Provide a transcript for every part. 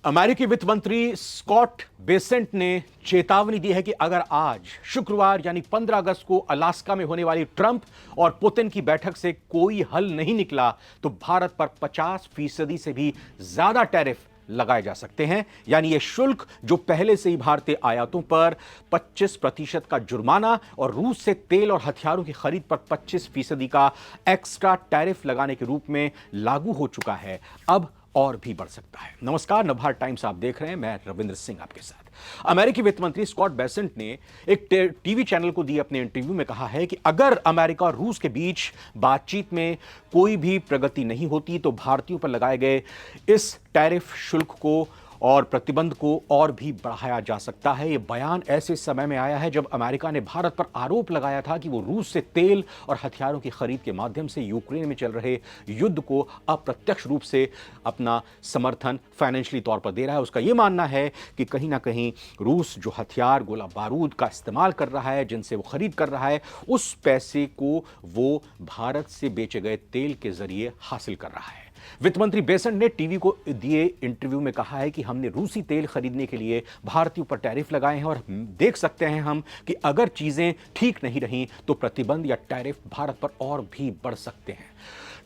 अमेरिकी वित्त मंत्री स्कॉट बेसेंट ने चेतावनी दी है कि अगर आज शुक्रवार यानी 15 अगस्त को अलास्का में होने वाली ट्रंप और पुतिन की बैठक से कोई हल नहीं निकला तो भारत पर 50% से भी ज्यादा टैरिफ लगाए जा सकते हैं। यानी यह शुल्क जो पहले से ही भारतीय आयातों पर 25% का जुर्माना और रूस से तेल और हथियारों की खरीद पर 25% का एक्स्ट्रा टैरिफ लगाने के रूप में लागू हो चुका है, अब और भी बढ़ सकता है। नमस्कार, नवभारत टाइम्स आप देख रहे हैं, मैं रविंद्र सिंह आपके साथ। अमेरिकी वित्त मंत्री स्कॉट बेसेंट ने एक टीवी चैनल को दिए अपने इंटरव्यू में कहा है कि अगर अमेरिका और रूस के बीच बातचीत में कोई भी प्रगति नहीं होती तो भारतीयों पर लगाए गए इस टैरिफ शुल्क को और प्रतिबंध को और भी बढ़ाया जा सकता है। यह बयान ऐसे समय में आया है जब अमेरिका ने भारत पर आरोप लगाया था कि वो रूस से तेल और हथियारों की खरीद के माध्यम से यूक्रेन में चल रहे युद्ध को अप्रत्यक्ष रूप से अपना समर्थन फाइनेंशियली तौर पर दे रहा है। उसका यह मानना है कि कहीं ना कहीं रूस जो हथियार, गोला बारूद का इस्तेमाल कर रहा है, जिनसे वो खरीद कर रहा है, उस पैसे को वो भारत से बेचे गए तेल के जरिए हासिल कर रहा है। वित्त मंत्री बेसेंट ने टीवी को दिए इंटरव्यू में कहा है कि हमने रूसी तेल खरीदने के लिए भारतीयों पर टैरिफ लगाए हैं और देख सकते हैं हम कि अगर चीजें ठीक नहीं रहीं तो प्रतिबंध या टैरिफ भारत पर और भी बढ़ सकते हैं।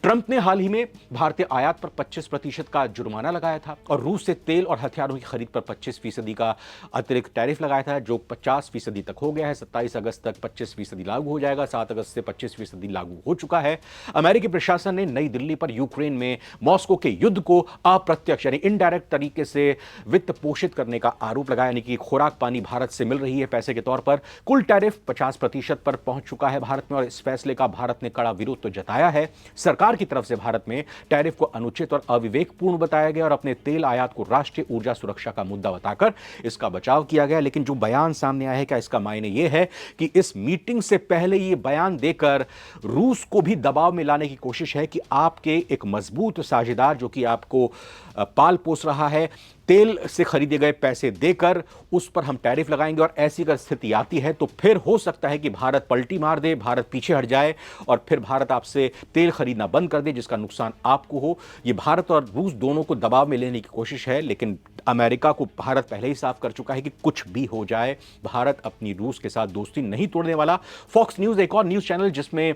ट्रंप ने हाल ही में भारतीय आयात पर 25% का जुर्माना लगाया था और रूस से तेल और हथियारों की खरीद पर 25% का अतिरिक्त टैरिफ लगाया था, जो 50% तक हो गया है। 27 अगस्त तक 25% लागू हो जाएगा, 7 अगस्त से 25% लागू हो चुका है। अमेरिकी प्रशासन ने नई दिल्ली पर यूक्रेन में मॉस्को के युद्ध को अप्रत्यक्ष यानी इनडायरेक्ट तरीके से वित्त पोषित करने का आरोप लगाया, यानी कि खुराक पानी भारत से मिल रही है पैसे के तौर पर। कुल टैरिफ 50% पर पहुंच चुका है भारत में और इस फैसले का भारत ने कड़ा विरोध तो जताया है। सरकार की तरफ से भारत में टैरिफ को अनुचित और अविवेकपूर्ण बताया गया और अपने तेल आयात को राष्ट्रीय ऊर्जा सुरक्षा का मुद्दा बताकर इसका बचाव किया गया। लेकिन जो बयान सामने आया है, क्या इसका मायने यह है कि इस मीटिंग से पहले यह बयान देकर रूस को भी दबाव में लाने की कोशिश है कि आपके एक मजबूत साझेदार जो कि आपको पाल पोस रहा है, तेल से खरीदे गए पैसे देकर उस पर हम टैरिफ लगाएंगे और ऐसी अगर स्थिति आती है तो फिर हो सकता है कि भारत पलटी मार दे, भारत पीछे हट जाए और फिर भारत आपसे तेल खरीदना बंद कर दे, जिसका नुकसान आपको हो। यह भारत और रूस दोनों को दबाव में लेने की कोशिश है, लेकिन अमेरिका को भारत पहले ही साफ कर चुका है कि कुछ भी हो जाए भारत अपनी रूस के साथ दोस्ती नहीं तोड़ने वाला। फॉक्स न्यूज एक और न्यूज चैनल जिसमें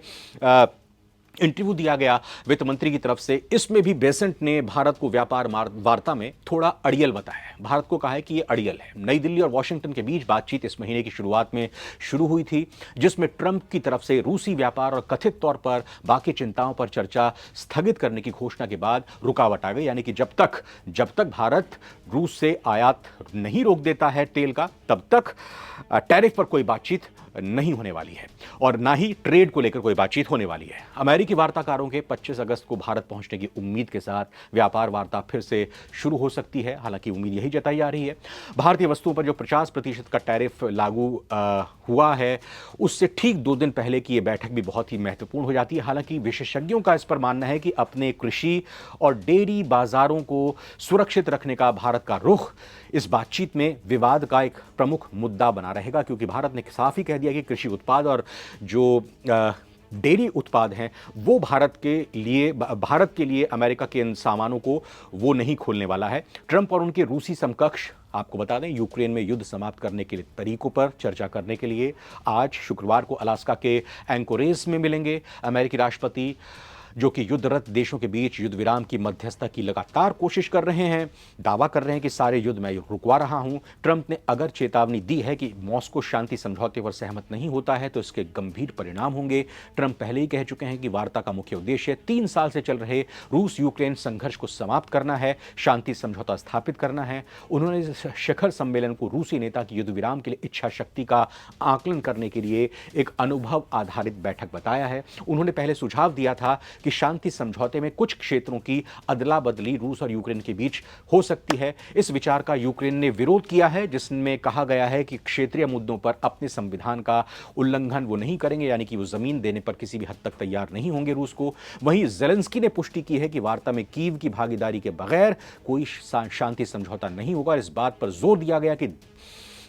इंटरव्यू दिया गया वित्त मंत्री की तरफ से, इसमें भी बेसेंट ने भारत को व्यापार वार्ता में थोड़ा अड़ियल बताया है। भारत को कहा है कि यह अड़ियल है। नई दिल्ली और वॉशिंगटन के बीच बातचीत इस महीने की शुरुआत में शुरू हुई थी, जिसमें ट्रंप की तरफ से रूसी व्यापार और कथित तौर पर बाकी चिंताओं पर चर्चा स्थगित करने की घोषणा के बाद रुकावट आ गई। यानी कि जब तक भारत रूस से आयात नहीं रोक देता है तेल का, तब तक टैरिफ पर कोई बातचीत नहीं होने वाली है और ना ही ट्रेड को लेकर कोई बातचीत होने वाली है। अमेरिकी वार्ताकारों के 25 अगस्त को भारत पहुंचने की उम्मीद के साथ व्यापार वार्ता फिर से शुरू हो सकती है। हालांकि उम्मीद यही जताई जा रही है। भारतीय वस्तुओं पर जो 50% का टैरिफ लागू हुआ है, उससे ठीक 2 दिन पहले की यह बैठक भी बहुत ही महत्वपूर्ण हो जाती है। हालांकि विशेषज्ञों का इस पर मानना है कि अपने कृषि और डेयरी बाजारों को सुरक्षित रखने का भारत का रुख इस बातचीत में विवाद का एक प्रमुख मुद्दा बना रहेगा, क्योंकि भारत ने साफ ही कह दिया कि कृषि उत्पाद और जो डेयरी उत्पाद हैं वो भारत के लिए अमेरिका के इन सामानों को वो नहीं खोलने वाला है। ट्रंप और उनके रूसी समकक्ष, आपको बता दें, यूक्रेन में युद्ध समाप्त करने के लिए तरीकों पर चर्चा करने के लिए आज शुक्रवार को अलास्का के एंकोरेज में मिलेंगे। अमेरिकी राष्ट्रपति जो कि युद्धरत देशों के बीच युद्ध विराम की मध्यस्थता की लगातार कोशिश कर रहे हैं, दावा कर रहे हैं कि सारे युद्ध मैं रुकवा रहा हूं। ट्रंप ने अगर चेतावनी दी है कि मॉस्को शांति समझौते पर सहमत नहीं होता है तो इसके गंभीर परिणाम होंगे। ट्रंप पहले ही कह चुके हैं कि वार्ता का मुख्य उद्देश्य 3 साल से चल रहे रूस यूक्रेन संघर्ष को समाप्त करना है, शांति समझौता स्थापित करना है। उन्होंने इस शिखर सम्मेलन को रूसी नेता की युद्ध विराम के लिए इच्छा शक्ति का आकलन करने के लिए एक अनुभव आधारित बैठक बताया है। उन्होंने पहले सुझाव दिया था कि शांति समझौते में कुछ क्षेत्रों की अदला बदली रूस और यूक्रेन के बीच हो सकती है। इस विचार का यूक्रेन ने विरोध किया है, जिसमें कहा गया है कि क्षेत्रीय मुद्दों पर अपने संविधान का उल्लंघन वो नहीं करेंगे, यानी कि वो जमीन देने पर किसी भी हद तक तैयार नहीं होंगे रूस को। वहीं जेलेंस्की ने पुष्टि की है कि वार्ता में कीव की भागीदारी के बगैर कोई शांति समझौता नहीं होगा। इस बात पर जोर दिया गया कि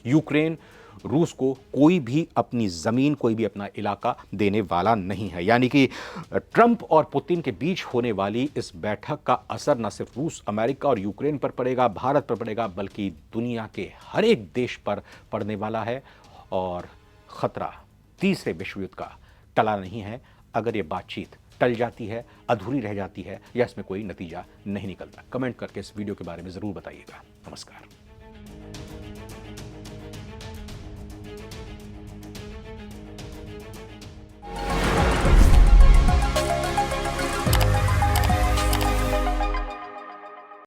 यूक्रेन रूस को कोई भी अपनी जमीन, कोई भी अपना इलाका देने वाला नहीं है। यानी कि ट्रंप और पुतिन के बीच होने वाली इस बैठक का असर न सिर्फ रूस, अमेरिका और यूक्रेन पर पड़ेगा, भारत पर पड़ेगा, बल्कि दुनिया के हर एक देश पर पड़ने वाला है। और खतरा तीसरे विश्व युद्ध का टला नहीं है अगर ये बातचीत टल जाती है, अधूरी रह जाती है या इसमें कोई नतीजा नहीं निकलता। कमेंट करके इस वीडियो के बारे में जरूर बताइएगा। नमस्कार।